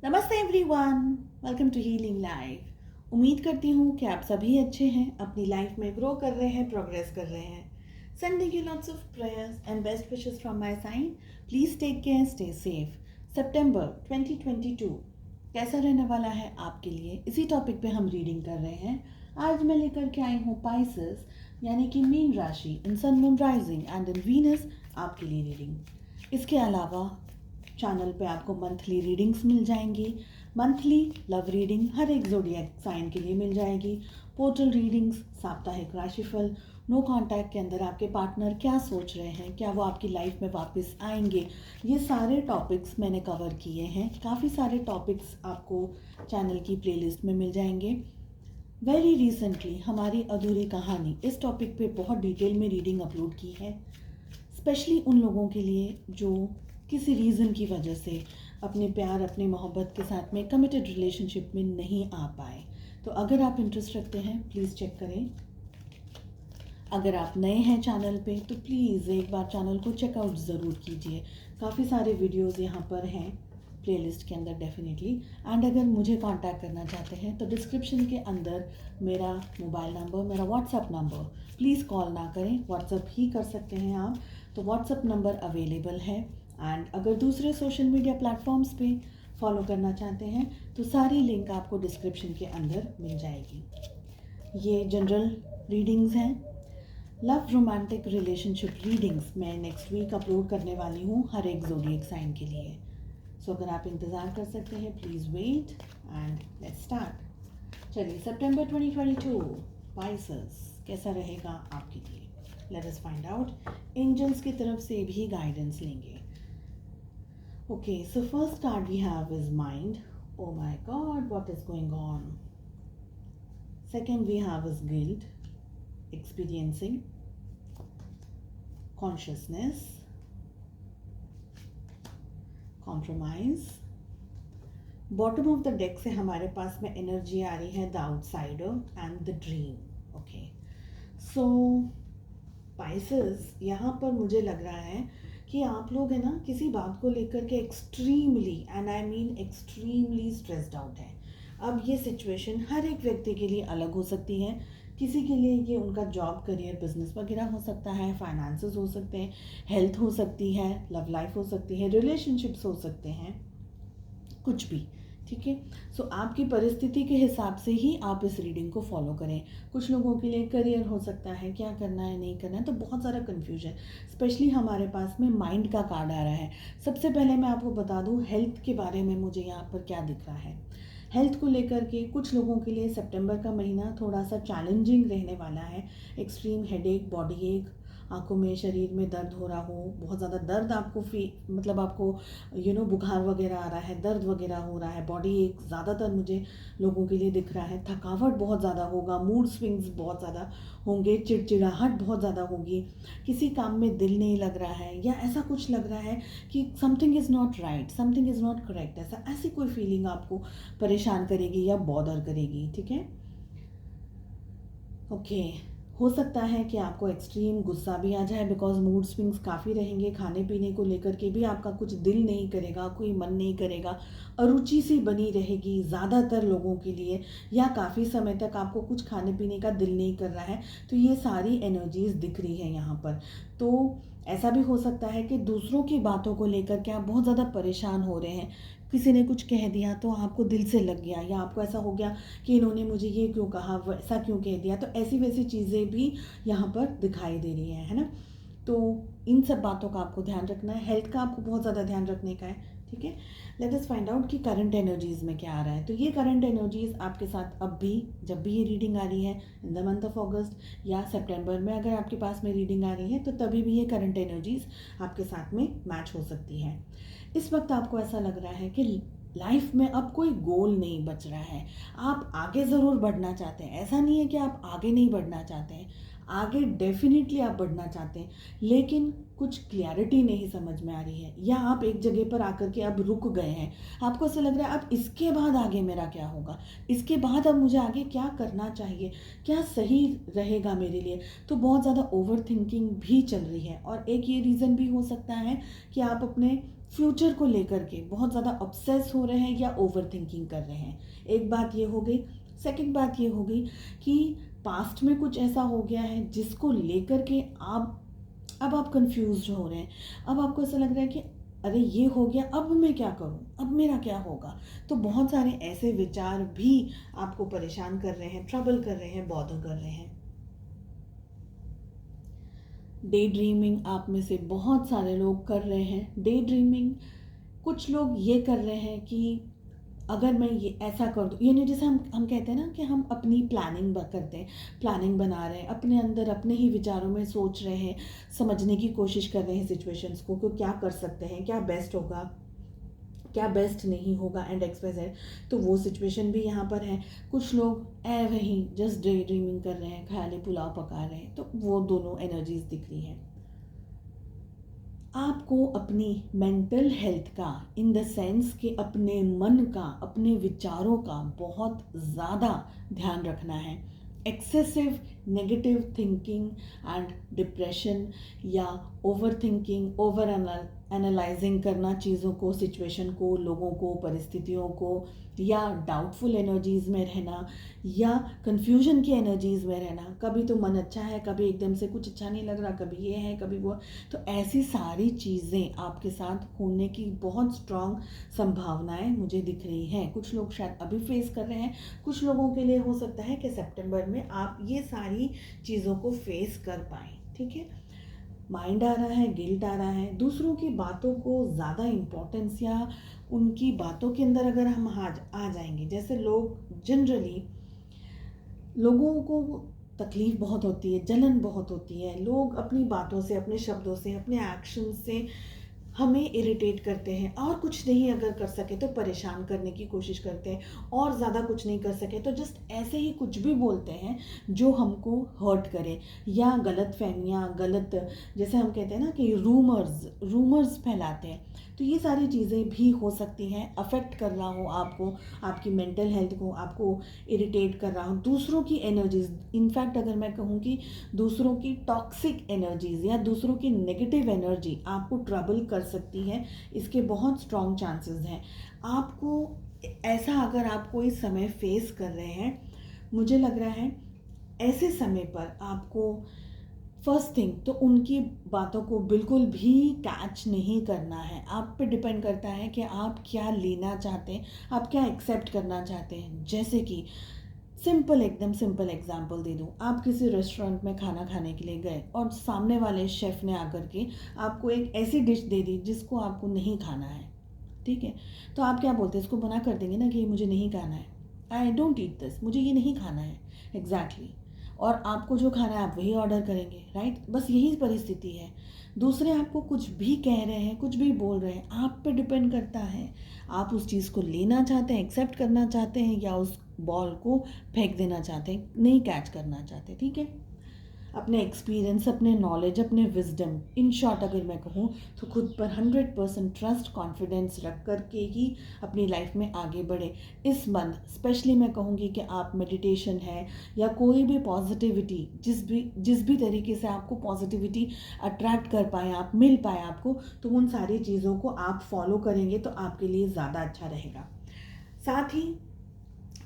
नमस्ते everyone, welcome to healing life. उम्मीद करती हूँ कि आप सभी अच्छे हैं, अपनी लाइफ में ग्रो कर रहे हैं, प्रोग्रेस कर रहे हैं। Sending you lots of prayers and best wishes from my side. Please take care, stay safe. सितंबर 2022 कैसा रहने वाला है आपके लिए, इसी टॉपिक पे हम रीडिंग कर रहे हैं। आज मैं लेकर के आई हूँ पाइसेस यानी कि मीन राशि in sun moon rising and in Venus आपके लिए रीडिंग। इसके अलावा चैनल पे आपको मंथली रीडिंग्स मिल जाएंगी। मंथली लव रीडिंग हर एक ज़ोडिएक साइन के लिए मिल जाएगी। पोर्टल रीडिंग्स, साप्ताहिक राशिफल, नो कांटेक्ट के अंदर आपके पार्टनर क्या सोच रहे हैं, क्या वो आपकी लाइफ में वापस आएंगे, ये सारे टॉपिक्स मैंने कवर किए हैं। काफ़ी सारे टॉपिक्स आपको चैनल की प्लेलिस्ट में मिल जाएंगे। वेरी रिसेंटली हमारी अधूरी कहानी इस टॉपिक पे बहुत डिटेल में रीडिंग अपलोड की है, स्पेशली उन लोगों के लिए जो किसी रीज़न की वजह से अपने प्यार, अपने मोहब्बत के साथ में कमिटेड रिलेशनशिप में नहीं आ पाए। तो अगर आप इंटरेस्ट रखते हैं प्लीज़ चेक करें। अगर आप नए हैं चैनल पे तो प्लीज़ एक बार चैनल को चेकआउट ज़रूर कीजिए। काफ़ी सारे वीडियोस यहाँ पर हैं प्लेलिस्ट के अंदर डेफिनेटली। एंड अगर मुझे कांटेक्ट करना चाहते हैं तो डिस्क्रिप्शन के अंदर मेरा मोबाइल नंबर, मेरा व्हाट्सएप नंबर, प्लीज़ कॉल ना करें, व्हाट्सएप ही कर सकते हैं आप। तो व्हाट्सएप नंबर अवेलेबल है। एंड अगर दूसरे सोशल मीडिया प्लेटफॉर्म्स पे फॉलो करना चाहते हैं तो सारी लिंक आपको डिस्क्रिप्शन के अंदर मिल जाएगी। ये जनरल रीडिंग्स हैं। लव रोमांटिक रिलेशनशिप रीडिंग्स मैं नेक्स्ट वीक अपलोड करने वाली हूँ हर एक ज़ोडिएक साइन के लिए। सो अगर आप इंतज़ार कर सकते हैं please wait and let's start. चलिए, सितंबर 2022 पाइसेस कैसा रहेगा आपके लिए, let us find out. Angels की तरफ से भी गाइडेंस लेंगे। Okay, so first card we have is mind. Oh my god, what is going on? Second we have is guilt, experiencing, consciousness, compromise. Bottom of the deck से हमारे पास में energy आ रही है the outsider and the dream. Okay, so Pisces, यहाँ पर मुझे लग रहा है कि आप लोग है ना किसी बात को लेकर के extremely, and I mean extremely stressed out है। अब ये सिचुएशन हर एक व्यक्ति के लिए अलग हो सकती है। किसी के लिए ये उनका जॉब, करियर, बिजनेस वगैरह हो सकता है, फाइनेंसेस हो सकते हैं, हेल्थ हो सकती है, लव लाइफ हो सकती है, रिलेशनशिप्स हो सकते हैं, कुछ भी। ठीक है, सो आपकी परिस्थिति के हिसाब से ही आप इस रीडिंग को फॉलो करें। कुछ लोगों के लिए करियर हो सकता है, क्या करना है नहीं करना है, तो बहुत सारा कन्फ्यूजन। स्पेशली हमारे पास में माइंड का कार्ड आ रहा है। सबसे पहले मैं आपको बता दूं हेल्थ के बारे में मुझे यहाँ पर क्या दिख रहा है। हेल्थ को लेकर के कुछ लोगों के लिए सितंबर का महीना थोड़ा सा चैलेंजिंग रहने वाला है। एक्सट्रीम हेडेक, बॉडी एक, आंखों में, शरीर में दर्द हो रहा हो, बहुत ज़्यादा दर्द आपको मतलब आपको बुखार वगैरह आ रहा है, दर्द वगैरह हो रहा है, बॉडी एक ज़्यादातर मुझे लोगों के लिए दिख रहा है। थकावट बहुत ज़्यादा होगा, मूड स्विंग्स बहुत ज़्यादा होंगे, चिड़चिड़ाहट बहुत ज़्यादा होगी, किसी काम में दिल नहीं लग रहा है, या ऐसा कुछ लग रहा है कि something is not right, something is not correct, ऐसी कोई फीलिंग आपको परेशान करेगी या बॉदर करेगी। ठीक है, ओके। हो सकता है कि आपको एक्सट्रीम गुस्सा भी आ जाए, बिकॉज मूड स्विंग्स काफ़ी रहेंगे। खाने पीने को लेकर के भी आपका कुछ दिल नहीं करेगा, कोई मन नहीं करेगा, अरुचि सी बनी रहेगी ज़्यादातर लोगों के लिए, या काफ़ी समय तक आपको कुछ खाने पीने का दिल नहीं कर रहा है। तो ये सारी एनर्जीज दिख रही है यहाँ पर। तो ऐसा भी हो सकता है कि दूसरों की बातों को लेकर के आप बहुत ज़्यादा परेशान हो रहे हैं। किसी ने कुछ कह दिया तो आपको दिल से लग गया, या आपको ऐसा हो गया कि इन्होंने मुझे ये क्यों कहा, वैसा क्यों कह दिया। तो ऐसी वैसी चीज़ें भी यहाँ पर दिखाई दे रही हैं, है ना। तो इन सब बातों का आपको ध्यान रखना है। हेल्थ का आपको बहुत ज़्यादा ध्यान रखने का है। ठीक है, लेट अस फाइंड आउट कि करंट एनर्जीज़ में क्या आ रहा है। तो ये करंट एनर्जीज़ आपके साथ अब भी, जब भी ये रीडिंग आ रही है इन द मंथ ऑफ अगस्त या सितंबर में, अगर आपके पास में रीडिंग आ रही है तो तभी भी ये करंट एनर्जीज़ आपके साथ में मैच हो सकती है। इस वक्त आपको ऐसा लग रहा है कि लाइफ में अब कोई गोल नहीं बच रहा है। आप आगे ज़रूर बढ़ना चाहते हैं, ऐसा नहीं है कि आप आगे नहीं बढ़ना चाहते हैं, आगे डेफिनेटली आप बढ़ना चाहते हैं, लेकिन कुछ क्लैरिटी नहीं समझ में आ रही है, या आप एक जगह पर आकर के अब रुक गए हैं। आपको ऐसा लग रहा है अब इसके बाद आगे मेरा क्या होगा, इसके बाद अब मुझे आगे क्या करना चाहिए, क्या सही रहेगा मेरे लिए। तो बहुत ज़्यादा ओवर थिंकिंग भी चल रही है। और एक ये रीज़न भी हो सकता है कि आप अपने फ्यूचर को लेकर के बहुत ज़्यादा ऑब्सेस हो रहे हैं या ओवर थिंकिंग कर रहे हैं। एक बात ये हो गई। सेकंड बात ये हो गई कि पास्ट में कुछ ऐसा हो गया है जिसको लेकर के अब आप कंफ्यूज हो रहे हैं। अब आपको ऐसा लग रहा है कि अरे ये हो गया, अब मैं क्या करूं, अब मेरा क्या होगा। तो बहुत सारे ऐसे विचार भी आपको परेशान कर रहे हैं, ट्रबल कर रहे हैं, बॉदर कर रहे हैं। डे ड्रीमिंग आप में से बहुत सारे लोग कर रहे हैं। डे ड्रीमिंग कुछ लोग ये कर रहे हैं कि अगर मैं ये ऐसा कर दूँ, यानी जैसे हम कहते हैं ना कि हम अपनी प्लानिंग करते हैं, प्लानिंग बना रहे हैं, अपने अंदर अपने ही विचारों में सोच रहे हैं, समझने की कोशिश कर रहे हैं सिचुएशंस को कि क्या कर सकते हैं, क्या बेस्ट होगा, क्या बेस्ट नहीं होगा एंड एक्सप्रेस। तो वो सिचुएशन भी यहाँ पर है। कुछ लोग वहीं जस्ट डे ड्रीमिंग कर रहे हैं, ख्याली पुलाव पका रहे हैं। तो वो दोनों एनर्जीज दिख रही हैं। आपको अपनी मेंटल हेल्थ का, इन द सेंस कि अपने मन का, अपने विचारों का बहुत ज़्यादा ध्यान रखना है। Excessive negative thinking and depression या ओवर थिंकिंग, ओवर एनालाइजिंग करना चीज़ों को, सिचुएशन को, लोगों को, परिस्थितियों को, या डाउटफुल एनर्जीज़ में रहना या कंफ्यूजन की एनर्जीज़ में रहना। कभी तो मन अच्छा है, कभी एकदम से कुछ अच्छा नहीं लग रहा, कभी ये है, कभी वो। तो ऐसी सारी चीज़ें आपके साथ होने की बहुत स्ट्रॉन्ग संभावनाएं मुझे दिख रही हैं। कुछ लोग शायद अभी फेस कर रहे हैं, कुछ लोगों के लिए हो सकता है कि सितंबर में आप ये सारी चीज़ों को फेस कर पाएँ। ठीक है। माइंड आ रहा है, गिल्ट आ रहा है, दूसरों की बातों को ज़्यादा इम्पोर्टेंस या उनकी बातों के अंदर अगर हम आ जाएंगे। जैसे लोग जनरली, लोगों को तकलीफ़ बहुत होती है, जलन बहुत होती है। लोग अपनी बातों से, अपने शब्दों से, अपने एक्शन से हमें इरिटेट करते हैं, और कुछ नहीं अगर कर सके तो परेशान करने की कोशिश करते हैं, और ज़्यादा कुछ नहीं कर सके तो जस्ट ऐसे ही कुछ भी बोलते हैं जो हमको हर्ट करे, या गलत फहमियाँ, गलत, जैसे हम कहते हैं ना कि रूमर्स फैलाते हैं। तो ये सारी चीज़ें भी हो सकती हैं, अफेक्ट कर रहा हो आपको, आपकी मेंटल हेल्थ को, आपको इरिटेट कर रहा हो। दूसरों की एनर्जीज, इनफैक्ट अगर मैं कहूँ कि दूसरों की टॉक्सिक एनर्जीज या दूसरों की नेगेटिव एनर्जी आपको ट्रबल कर सकती है। इसके बहुत स्ट्रॉन्ग चांसेस हैं। आपको ऐसा, अगर आप कोई समय फेस कर रहे हैं, मुझे लग रहा है ऐसे समय पर आपको फर्स्ट थिंग तो उनकी बातों को बिल्कुल भी कैच नहीं करना है। आप पे डिपेंड करता है कि आप क्या लेना चाहते हैं, आप क्या एक्सेप्ट करना चाहते हैं। जैसे कि एकदम सिंपल एग्जांपल दे दूँ। आप किसी रेस्टोरेंट में खाना खाने के लिए गए और सामने वाले शेफ़ ने आकर के आपको एक ऐसी डिश दे दी जिसको आपको नहीं खाना है। ठीक है। तो आप क्या बोलते हैं, इसको मना कर देंगे ना कि ये मुझे नहीं खाना है, आई डोंट ईट दिस, मुझे ये नहीं खाना है। एग्जैक्टली। और आपको जो खाना है आप वही ऑर्डर करेंगे, राइट। बस यही परिस्थिति है। दूसरे आपको कुछ भी कह रहे हैं, कुछ भी बोल रहे हैं, आप पे डिपेंड करता है आप उस चीज़ को लेना चाहते हैं, एक्सेप्ट करना चाहते हैं, या उस बॉल को फेंक देना चाहते हैं, नहीं कैच करना चाहते। ठीक है। अपने एक्सपीरियंस, अपने नॉलेज, अपने विजडम, इन शॉर्ट अगर मैं कहूँ तो खुद पर 100% ट्रस्ट, कॉन्फिडेंस रख कर के ही अपनी लाइफ में आगे बढ़े। इस मंथ स्पेशली मैं कहूँगी कि आप मेडिटेशन है या कोई भी पॉजिटिविटी, जिस भी तरीके से आपको पॉजिटिविटी अट्रैक्ट कर पाए, आप मिल पाए आपको, तो उन सारी चीज़ों को आप फॉलो करेंगे तो आपके लिए ज़्यादा अच्छा रहेगा। साथ ही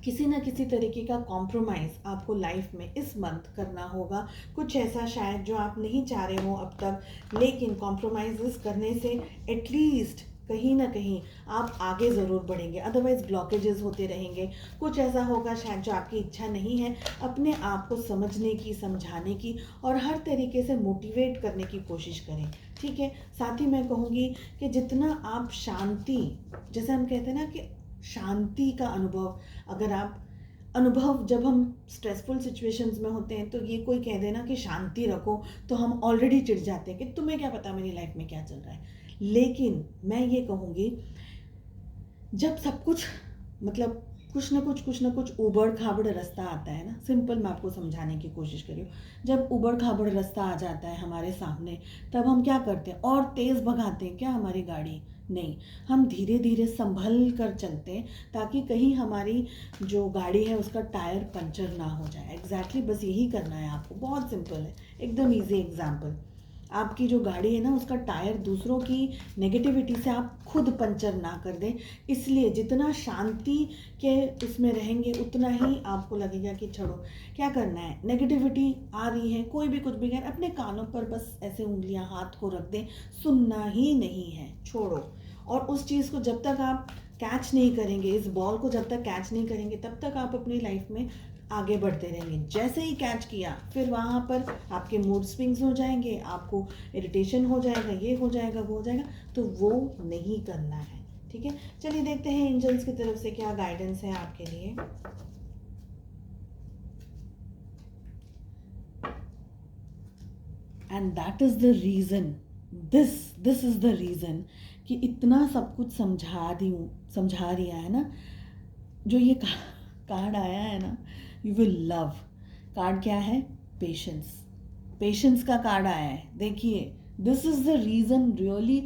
किसी ना किसी तरीके का कॉम्प्रोमाइज़ आपको लाइफ में इस मंथ करना होगा। कुछ ऐसा शायद जो आप नहीं चाह रहे हो अब तक, लेकिन कॉम्प्रोमाइज़ करने से एटलीस्ट कहीं ना कहीं आप आगे ज़रूर बढ़ेंगे, अदरवाइज ब्लॉकेजेस होते रहेंगे। कुछ ऐसा होगा शायद जो आपकी इच्छा नहीं है। अपने आप को समझने की, समझाने की और हर तरीके से मोटिवेट करने की कोशिश करें। ठीक है। साथ ही मैं कहूँगी कि जितना आप शांति, जैसे हम कहते हैं ना कि शांति का अनुभव, अगर आप जब हम स्ट्रेसफुल सिचुएशंस में होते हैं तो ये कोई कह देना कि शांति रखो तो हम ऑलरेडी चिढ़ जाते हैं कि तुम्हें क्या पता मेरी लाइफ में क्या चल रहा है। लेकिन मैं ये कहूँगी, जब सब कुछ मतलब कुछ ना कुछ उबड़ खाबड़ रास्ता आता है ना, सिंपल मैं आपको समझाने की कोशिश करी हूँ। जब उबड़ खाबड़ रास्ता आ जाता है हमारे सामने, तब हम क्या करते हैं, और तेज़ भगाते हैं क्या हमारी गाड़ी? नहीं, हम धीरे धीरे संभल कर चलते हैं ताकि कहीं हमारी जो गाड़ी है उसका टायर पंचर ना हो जाए। एग्जैक्टली बस यही करना है आपको, बहुत सिंपल है, एकदम ईजी एग्जाम्पल। आपकी जो गाड़ी है ना उसका टायर दूसरों की नेगेटिविटी से आप खुद पंचर ना कर दें। इसलिए जितना शांति के उसमें रहेंगे उतना ही आपको लगेगा कि छोड़ो क्या करना है, नेगेटिविटी आ रही है, कोई भी कुछ भी कह, अपने कानों पर बस ऐसे उंगलियां हाथ को रख दें, सुनना ही नहीं है, छोड़ो। और उस चीज़ को जब तक आप कैच नहीं करेंगे, इस बॉल को जब तक कैच नहीं करेंगे तब तक आप अपनी लाइफ में आगे बढ़ते रहेंगे। जैसे ही कैच किया फिर वहाँ पर आपके मूड स्विंग्स हो जाएंगे, आपको इरिटेशन हो जाएगा, ये हो जाएगा, वो हो जाएगा, तो वो नहीं करना है। ठीक है, चलिए देखते हैं एंजल्स की तरफ से क्या गाइडेंस है आपके लिए। And that is the reason, this is the reason कि इतना सब कुछ समझा रिया है ना, जो ये कार्ड आया है ना, यू विल लव। कार्ड क्या है? पेशेंस। पेशेंस का कार्ड आया है। देखिए, this is the reason really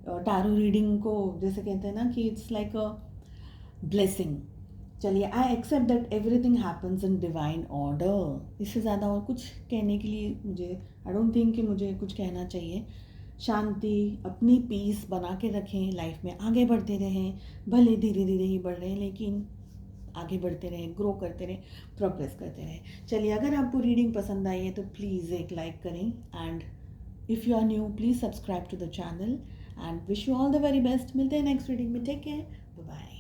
tarot reading को जैसे कहते हैं ना कि इट्स लाइक अ ब्लेसिंग। चलिए, I accept that everything happens in divine order. इससे ज़्यादा और कुछ कहने के लिए मुझे आई डोंट थिंक कि मुझे कुछ कहना चाहिए। शांति, अपनी पीस बना के रखें, लाइफ में आगे बढ़ते रहें, भले धीरे धीरे ही बढ़ रहे हैं लेकिन आगे बढ़ते रहें, ग्रो करते रहें, प्रोग्रेस करते रहें। चलिए, अगर आपको रीडिंग पसंद आई है तो प्लीज़ एक लाइक करें, and if you are new please subscribe to the channel, and wish you all the very best. मिलते हैं नेक्स्ट रीडिंग में। Take care, bye bye.